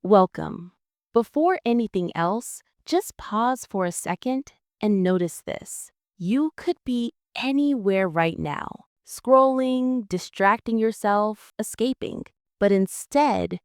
Welcome. Before anything else, just pause for a second and notice this. You could be anywhere right now, scrolling, distracting yourself, escaping. But instead,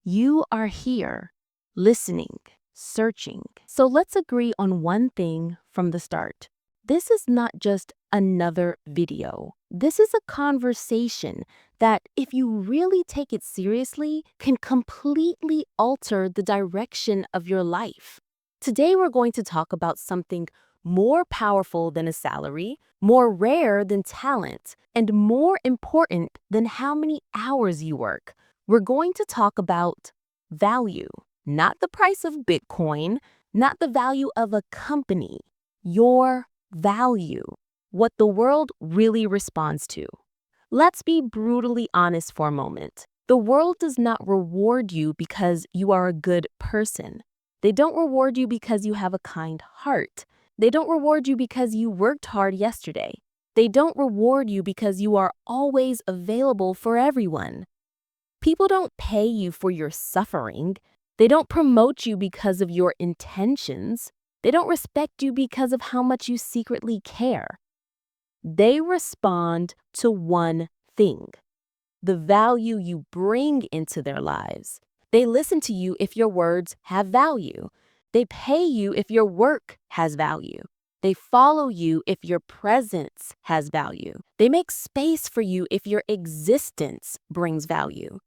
you are here, listening, searching. So let's agree on one thing from the start. This is not just another video. This is a conversation that, if you really take it seriously, can completely alter the direction of your life. Today, we're going to talk about something more powerful than a salary, more rare than talent, and more important than how many hours you work. We're going to talk about value, not the price of Bitcoin, not the value of a company, your value, what the world really responds to. Let's be brutally honest for a moment. The world does not reward you because you are a good person. They don't reward you because you have a kind heart. They don't reward you because you worked hard yesterday. They don't reward you because you are always available for everyone. People don't pay you for your suffering. They don't promote you because of your intentions. They don't respect you because of how much you secretly care. They respond to one thing: the value you bring into their lives. They listen to you if your words have value. They pay you if your work has value. They follow you if your presence has value. They make space for you if your existence brings value.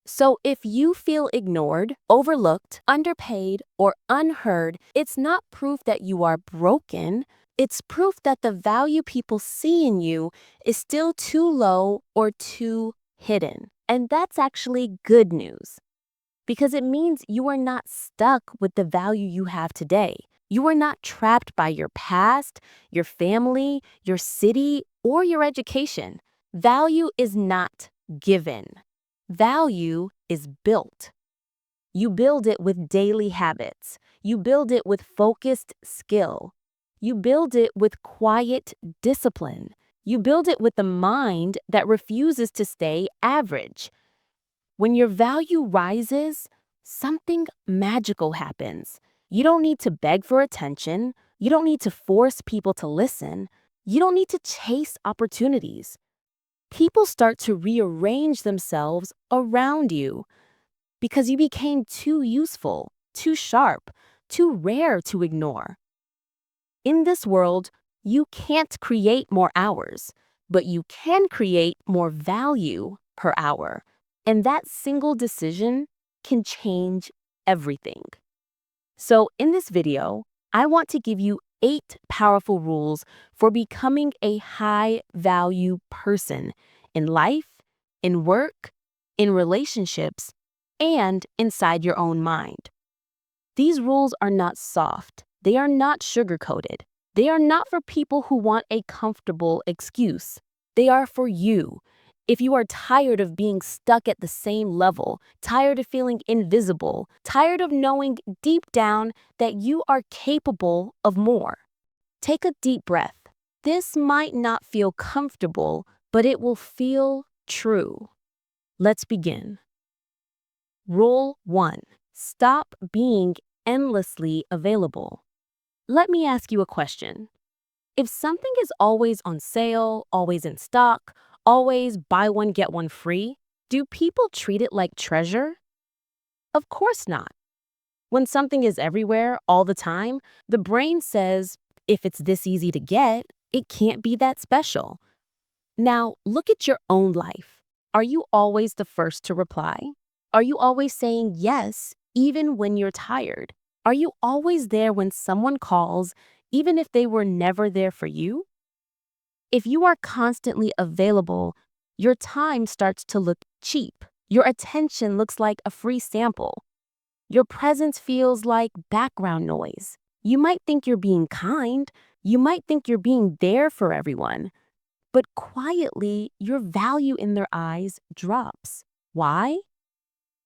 So if you feel ignored, overlooked, underpaid, or unheard, it's not proof that you are broken. It's proof that the value people see in you is still too low or too hidden. And that's actually good news, because it means you are not stuck with the value you have today. You are not trapped by your past, your family, your city, or your education. Value is not given. Value is built. You build it with daily habits. You build it with focused skill. You build it with quiet discipline. You build it with a mind that refuses to stay average. When your value rises, something magical happens. You don't need to beg for attention. You don't need to force people to listen. You don't need to chase opportunities. People start to rearrange themselves around you because you became too useful, too sharp, too rare to ignore. In this world, you can't create more hours, but you can create more value per hour. And that single decision can change everything. So in this video, I want to give you 8 powerful rules for becoming a high-value person in life, in work, in relationships, and inside your own mind. These rules are not soft. They are not sugar-coated. They are not for people who want a comfortable excuse. They are for you. If you are tired of being stuck at the same level, tired of feeling invisible, tired of knowing deep down that you are capable of more, take a deep breath. This might not feel comfortable, but it will feel true. Let's begin. Rule 1. Stop being endlessly available. Let me ask you a question. If something is always on sale, always in stock, always buy one, get one free, do people treat it like treasure? Of course not. When something is everywhere all the time, the brain says, if it's this easy to get, it can't be that special. Now, look at your own life. Are you always the first to reply? Are you always saying yes, even when you're tired? Are you always there when someone calls, even if they were never there for you? If you are constantly available, your time starts to look cheap. Your attention looks like a free sample. Your presence feels like background noise. You might think you're being kind. You might think you're being there for everyone. But quietly, your value in their eyes drops. Why?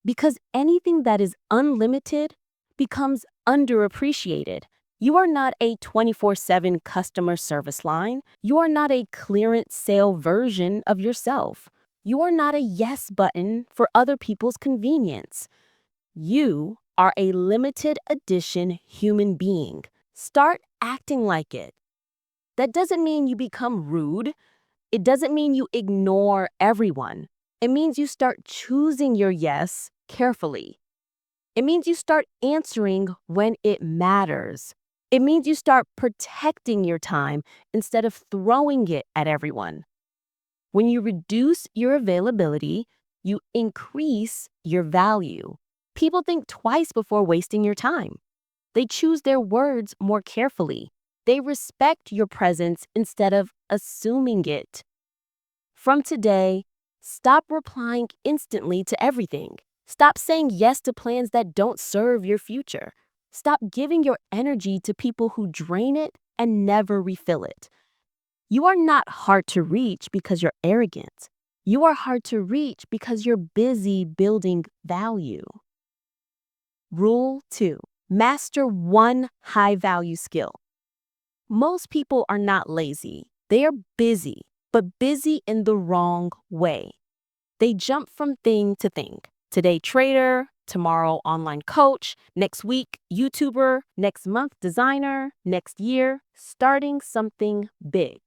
Because anything that is unlimited becomes underappreciated. You are not a 24/7 customer service line. You are not a clearance sale version of yourself. You are not a yes button for other people's convenience. You are a limited edition human being. Start acting like it. That doesn't mean you become rude. It doesn't mean you ignore everyone. It means you start choosing your yes carefully. It means you start answering when it matters. It means you start protecting your time instead of throwing it at everyone. When you reduce your availability, you increase your value. People think twice before wasting your time. They choose their words more carefully. They respect your presence instead of assuming it. From today, stop replying instantly to everything. Stop saying yes to plans that don't serve your future. Stop giving your energy to people who drain it and never refill it. You are not hard to reach because you're arrogant. You are hard to reach because you're busy building value. Rule 2. Master one high-value skill. Most people are not lazy. They are busy, but busy in the wrong way. They jump from thing to thing. Today, trader, tomorrow, online coach, next week, YouTuber, next month, designer, next year, starting something big.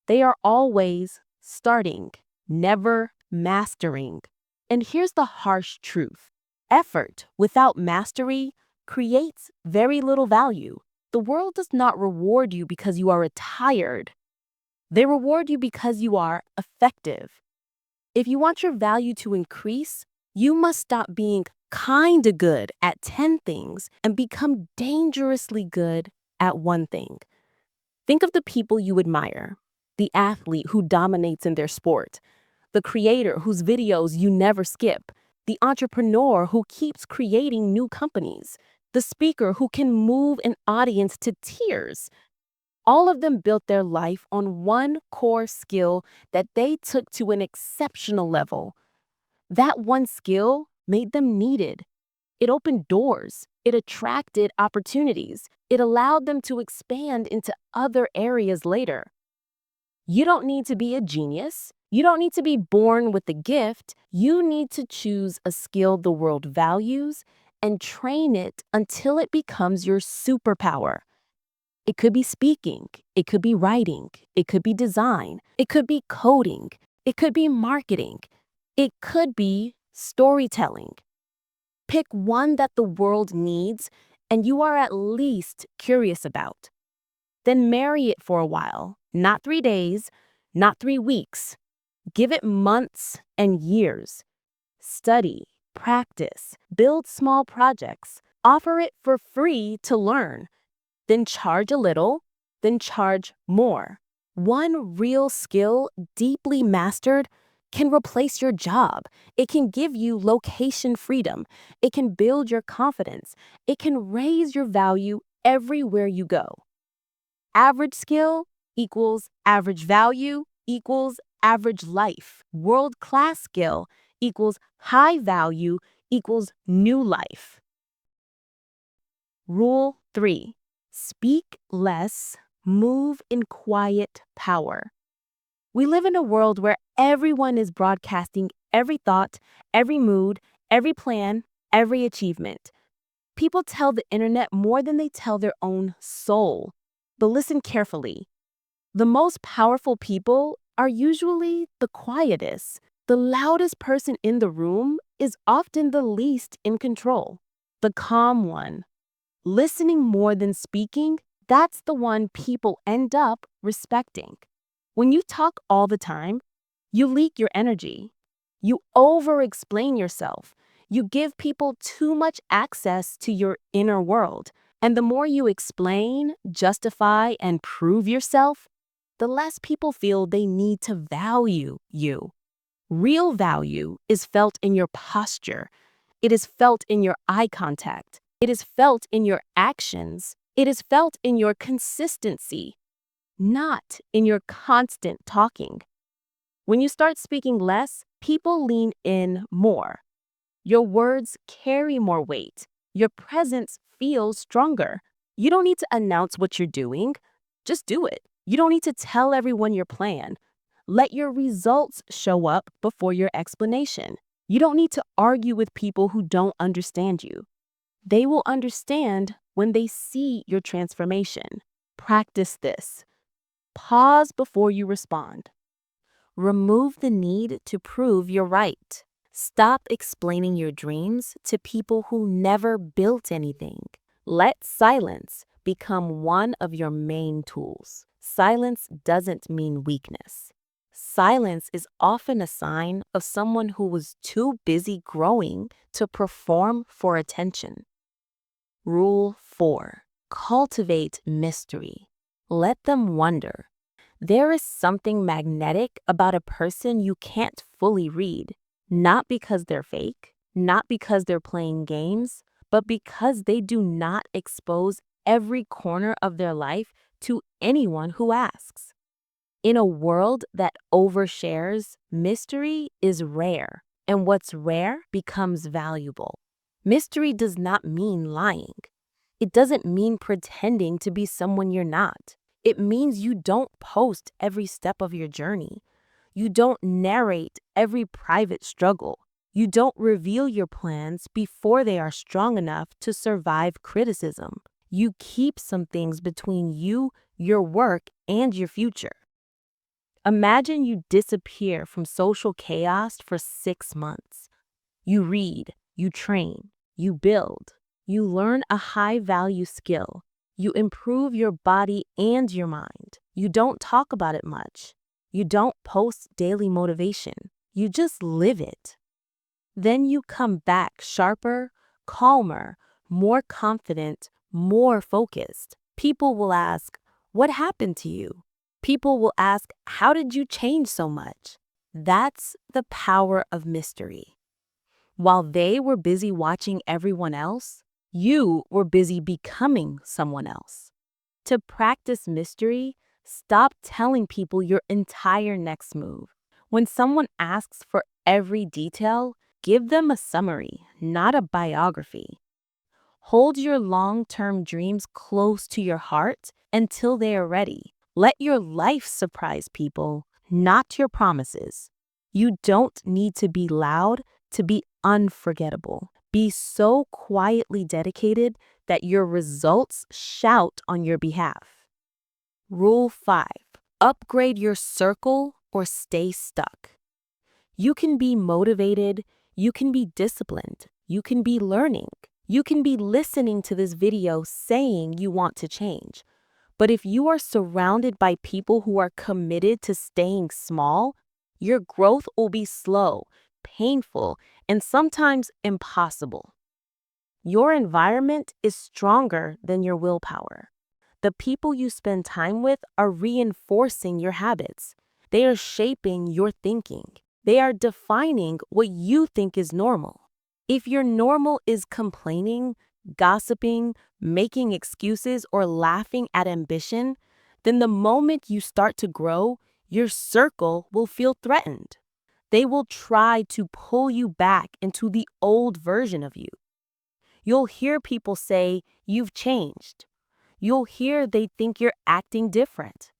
They are always starting, never mastering. And here's the harsh truth. Effort without mastery creates very little value. The world does not reward you because you are retired. They reward you because you are effective. If you want your value to increase, you must stop being kinda good at 10 things and become dangerously good at one thing. Think of the people you admire: the athlete who dominates in their sport, the creator whose videos you never skip, the entrepreneur who keeps creating new companies, the speaker who can move an audience to tears. All of them built their life on one core skill that they took to an exceptional level. That one skill made them needed. It opened doors. It attracted opportunities. It allowed them to expand into other areas later. You don't need to be a genius. You don't need to be born with a gift. You need to choose a skill the world values and train it until it becomes your superpower. It could be speaking. It could be writing. It could be design. It could be coding. It could be marketing. It could be storytelling. Pick one that the world needs and you are at least curious about. Then marry it for a while, not 3 days, not 3 weeks. Give it months and years. Study, practice, build small projects, offer it for free to learn. Then charge a little, then charge more. One real skill, deeply mastered, can replace your job. It can give you location freedom. It can build your confidence. It can raise your value everywhere you go. Average skill equals average value equals average life. World-class skill equals high value equals new life. Rule 3. Speak less, move in quiet power. We live in a world where everyone is broadcasting every thought, every mood, every plan, every achievement. People tell the internet more than they tell their own soul. But listen carefully. The most powerful people are usually the quietest. The loudest person in the room is often the least in control. The calm one, listening more than speaking, that's the one people end up respecting. When you talk all the time, you leak your energy. You over-explain yourself. You give people too much access to your inner world. And the more you explain, justify, and prove yourself, the less people feel they need to value you. Real value is felt in your posture. It is felt in your eye contact. It is felt in your actions. It is felt in your consistency, not in your constant talking. When you start speaking less, people lean in more. Your words carry more weight. Your presence feels stronger. You don't need to announce what you're doing. Just do it. You don't need to tell everyone your plan. Let your results show up before your explanation. You don't need to argue with people who don't understand you. They will understand when they see your transformation. Practice this. Pause before you respond. Remove the need to prove you're right. Stop explaining your dreams to people who never built anything. Let silence become one of your main tools. Silence doesn't mean weakness. Silence is often a sign of someone who was too busy growing to perform for attention. Rule 4. Cultivate mystery. Let them wonder. There is something magnetic about a person you can't fully read, not because they're fake, not because they're playing games, but because they do not expose every corner of their life to anyone who asks. In a world that overshares, mystery is rare, and what's rare becomes valuable. Mystery does not mean lying. It doesn't mean pretending to be someone you're not. It means you don't post every step of your journey. You don't narrate every private struggle. You don't reveal your plans before they are strong enough to survive criticism. You keep some things between you, your work, and your future. Imagine you disappear from social chaos for 6 months. You read, you train, you build, you learn a high-value skill. You improve your body and your mind. You don't talk about it much. You don't post daily motivation. You just live it. Then you come back sharper, calmer, more confident, more focused. People will ask, "What happened to you?" People will ask, "How did you change so much?" That's the power of mystery. While they were busy watching everyone else, you were busy becoming someone else. To practice mystery, stop telling people your entire next move. When someone asks for every detail, give them a summary, not a biography. Hold your long-term dreams close to your heart until they are ready. Let your life surprise people, not your promises. You don't need to be loud to be unforgettable. Be so quietly dedicated that your results shout on your behalf. Rule 5. Upgrade your circle or stay stuck. You can be motivated, you can be disciplined, you can be learning, you can be listening to this video saying you want to change. But if you are surrounded by people who are committed to staying small, your growth will be slow, painful, and sometimes impossible. Your environment is stronger than your willpower. The people you spend time with are reinforcing your habits. They are shaping your thinking. They are defining what you think is normal. If your normal is complaining, gossiping, making excuses, or laughing at ambition, then the moment you start to grow, your circle will feel threatened. They will try to pull you back into the old version of you. You'll hear people say, "You've changed." You'll hear they think you're acting different.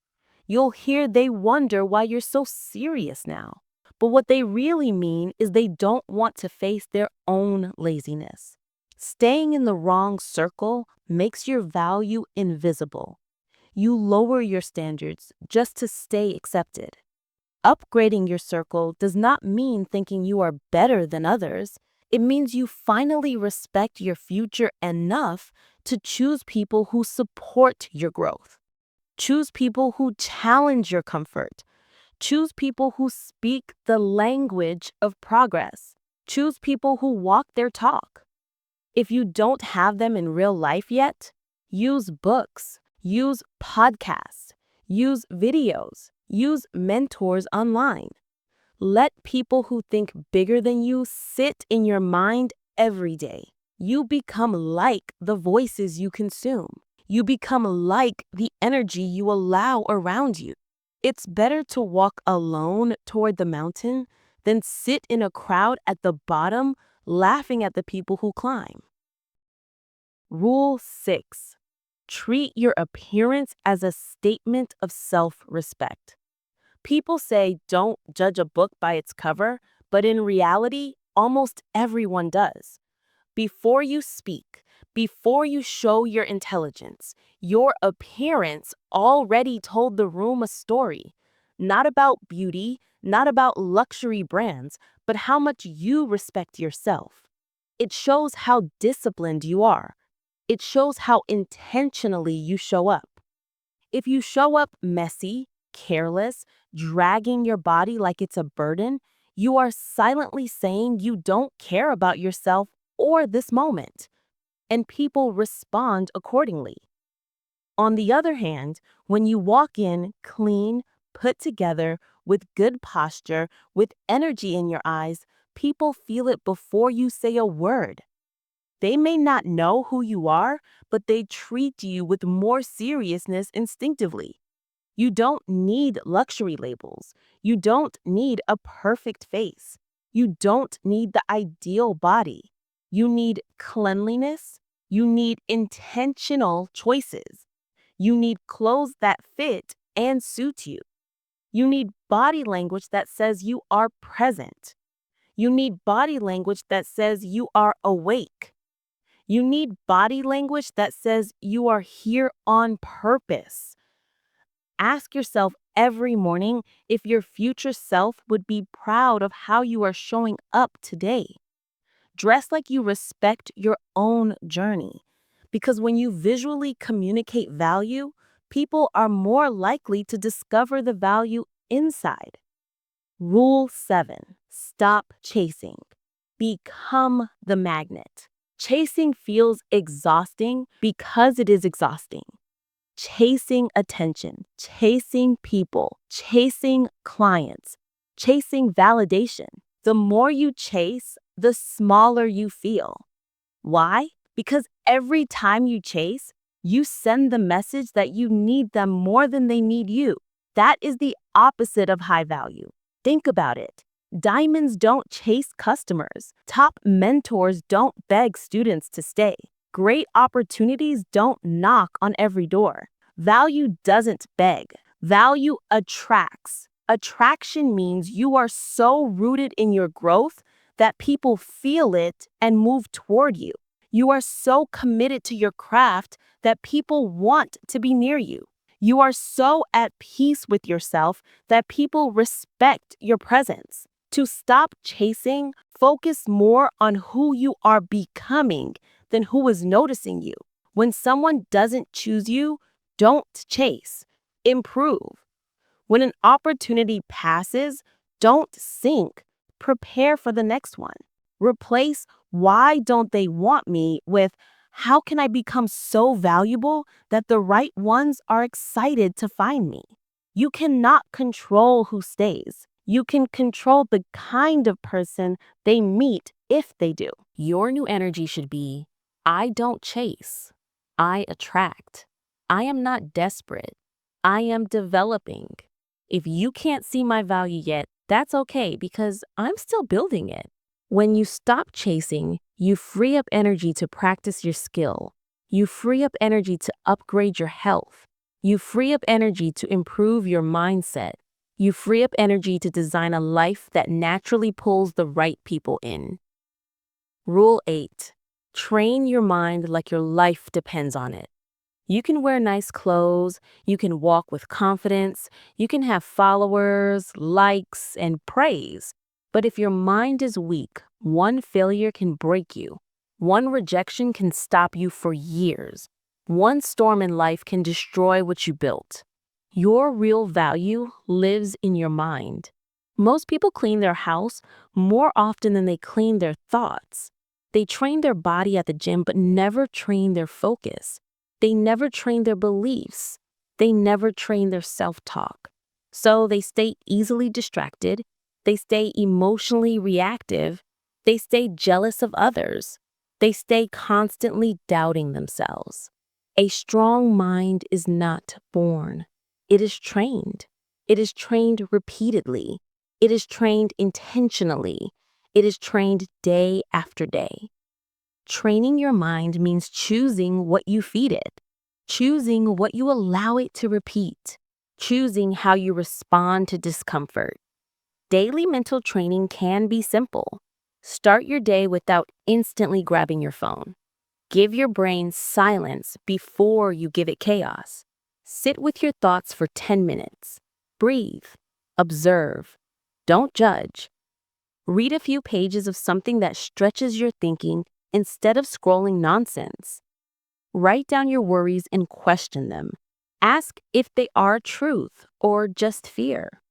You'll hear they wonder why you're so serious now. But what they really mean is they don't want to face their own laziness. Staying in the wrong circle makes your value invisible. You lower your standards just to stay accepted. Upgrading your circle does not mean thinking you are better than others. It means you finally respect your future enough to choose people who support your growth. Choose people who challenge your comfort. Choose people who speak the language of progress. Choose people who walk their talk. If you don't have them in real life yet, use books, use podcasts, use videos, use mentors online. Let people who think bigger than you sit in your mind every day. You become like the voices you consume. You become like the energy you allow around you. It's better to walk alone toward the mountain than sit in a crowd at the bottom laughing at the people who climb. Rule 6. Treat your appearance as a statement of self-respect. People say don't judge a book by its cover, but in reality, almost everyone does. Before you speak, before you show your intelligence, your appearance already told the room a story. Not about beauty, not about luxury brands, but how much you respect yourself. It shows how disciplined you are. It shows how intentionally you show up. If you show up messy, careless, dragging your body like it's a burden, you are silently saying you don't care about yourself or this moment, and people respond accordingly. On the other hand, when you walk in clean, put together, with good posture, with energy in your eyes, people feel it before you say a word. They may not know who you are, but they treat you with more seriousness instinctively. You don't need luxury labels. You don't need a perfect face. You don't need the ideal body. You need cleanliness. You need intentional choices. You need clothes that fit and suit you. You need body language that says you are present. You need body language that says you are awake. You need body language that says you are here on purpose. Ask yourself every morning if your future self would be proud of how you are showing up today. Dress like you respect your own journey. Because when you visually communicate value, people are more likely to discover the value inside. Rule 7. Stop chasing. Become the magnet. Chasing feels exhausting because it is exhausting. Chasing attention, chasing people, chasing clients, chasing validation. The more you chase, the smaller you feel. Why? Because every time you chase, you send the message that you need them more than they need you. That is the opposite of high value. Think about it. Diamonds don't chase customers. Top mentors don't beg students to stay. Great opportunities don't knock on every door. Value doesn't beg. Value attracts. Attraction means you are so rooted in your growth that people feel it and move toward you. You are so committed to your craft that people want to be near you. You are so at peace with yourself that people respect your presence. To stop chasing, focus more on who you are becoming than who is noticing you. When someone doesn't choose you, don't chase. Improve. When an opportunity passes, don't sink. Prepare for the next one. Replace "why don't they want me" with "how can I become so valuable that the right ones are excited to find me?" You cannot control who stays. You can control the kind of person they meet if they do. Your new energy should be, I don't chase. I attract. I am not desperate. I am developing. If you can't see my value yet, that's okay because I'm still building it. When you stop chasing, you free up energy to practice your skill. You free up energy to upgrade your health. You free up energy to improve your mindset. You free up energy to design a life that naturally pulls the right people in. Rule 8. Train your mind like your life depends on it. You can wear nice clothes, you can walk with confidence, you can have followers, likes, and praise. But if your mind is weak, one failure can break you. One rejection can stop you for years. One storm in life can destroy what you built. Your real value lives in your mind. Most people clean their house more often than they clean their thoughts. They train their body at the gym but never train their focus. They never train their beliefs. They never train their self-talk. So they stay easily distracted. They stay emotionally reactive. They stay jealous of others. They stay constantly doubting themselves. A strong mind is not born. It is trained. It is trained repeatedly. It is trained intentionally. It is trained day after day. Training your mind means choosing what you feed it, choosing what you allow it to repeat, choosing how you respond to discomfort. Daily mental training can be simple. Start your day without instantly grabbing your phone. Give your brain silence before you give it chaos. Sit with your thoughts for 10 minutes. Breathe. Observe. Don't judge. Read a few pages of something that stretches your thinking instead of scrolling nonsense. Write down your worries and question them. Ask if they are truth or just fear.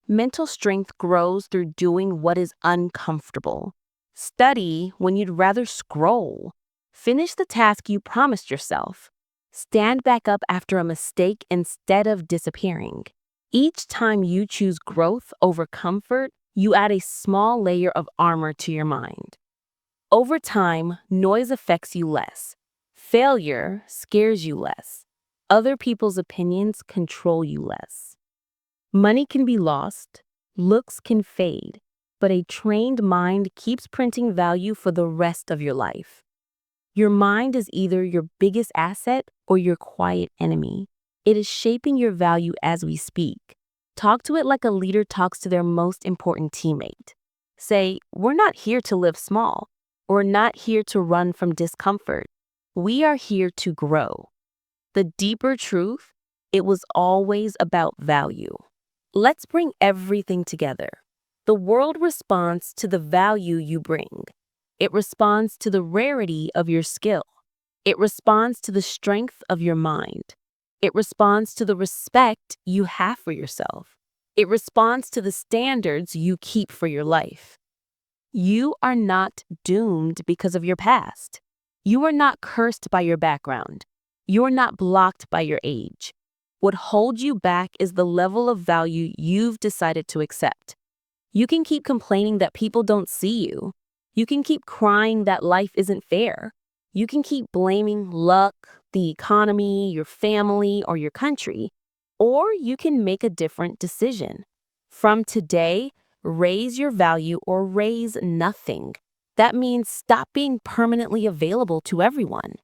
Mental strength grows through doing what is uncomfortable. Study when you'd rather scroll. Finish the task you promised yourself. Stand back up after a mistake instead of disappearing. Each time you choose growth over comfort, you add a small layer of armor to your mind. Over time, noise affects you less. Failure scares you less. Other people's opinions control you less. Money can be lost, looks can fade, but a trained mind keeps printing value for the rest of your life. Your mind is either your biggest asset or your quiet enemy. It is shaping your value as we speak. Talk to it like a leader talks to their most important teammate. Say, we're not here to live small. We're not here to run from discomfort. We are here to grow. The deeper truth, it was always about value. Let's bring everything together. The world responds to the value you bring. It responds to the rarity of your skill. It responds to the strength of your mind. It responds to the respect you have for yourself. It responds to the standards you keep for your life. You are not doomed because of your past. You are not cursed by your background. You are not blocked by your age. What holds you back is the level of value you've decided to accept. You can keep complaining that people don't see you. You can keep crying that life isn't fair. You can keep blaming luck, the economy, your family, or your country. Or you can make a different decision. From today, raise your value or raise nothing. That means stop being permanently available to everyone.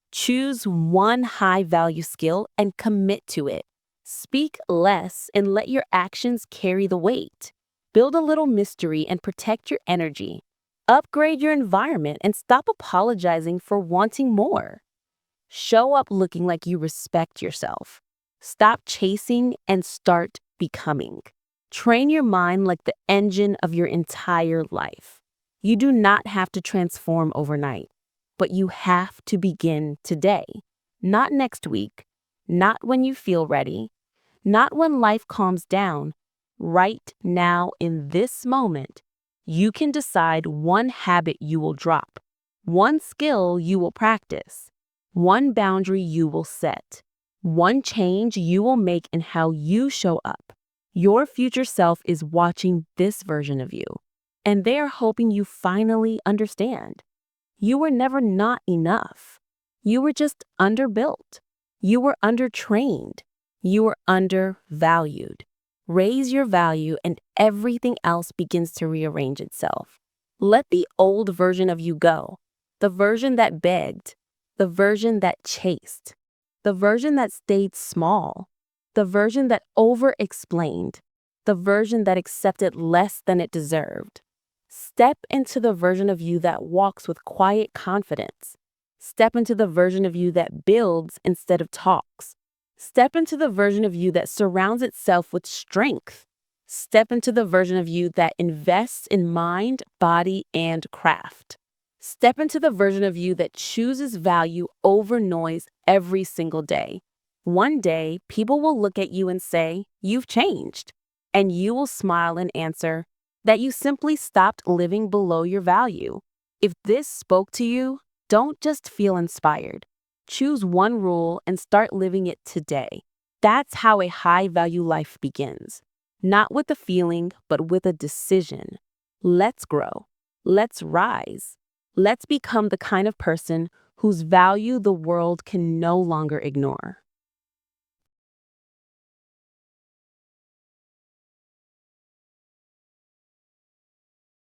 Choose one high-value skill and commit to it. Speak less and let your actions carry the weight. Build a little mystery and protect your energy. Upgrade your environment and stop apologizing for wanting more. Show up looking like you respect yourself. Stop chasing and start becoming. Train your mind like the engine of your entire life. You do not have to transform overnight, but you have to begin today. Not next week, not when you feel ready, not when life calms down. Right now, in this moment, you can decide one habit you will drop, one skill you will practice, one boundary you will set, one change you will make in how you show up. Your future self is watching this version of you, and they are hoping you finally understand. You were never not enough. You were just underbuilt. You were undertrained. You were undervalued. Raise your value and everything else begins to rearrange itself. Let the old version of you go. The version that begged. The version that chased. The version that stayed small. The version that over-explained. The version that accepted less than it deserved. Step into the version of you that walks with quiet confidence. Step into the version of you that builds instead of talks. Step into the version of you that surrounds itself with strength. Step into the version of you that invests in mind, body, and craft. Step into the version of you that chooses value over noise every single day. One day, people will look at you and say, "You've changed." And you will smile and answer, that you simply stopped living below your value. If this spoke to you, don't just feel inspired. Choose one rule and start living it today. That's how a high-value life begins. Not with a feeling, but with a decision. Let's grow. Let's rise. Let's become the kind of person whose value the world can no longer ignore.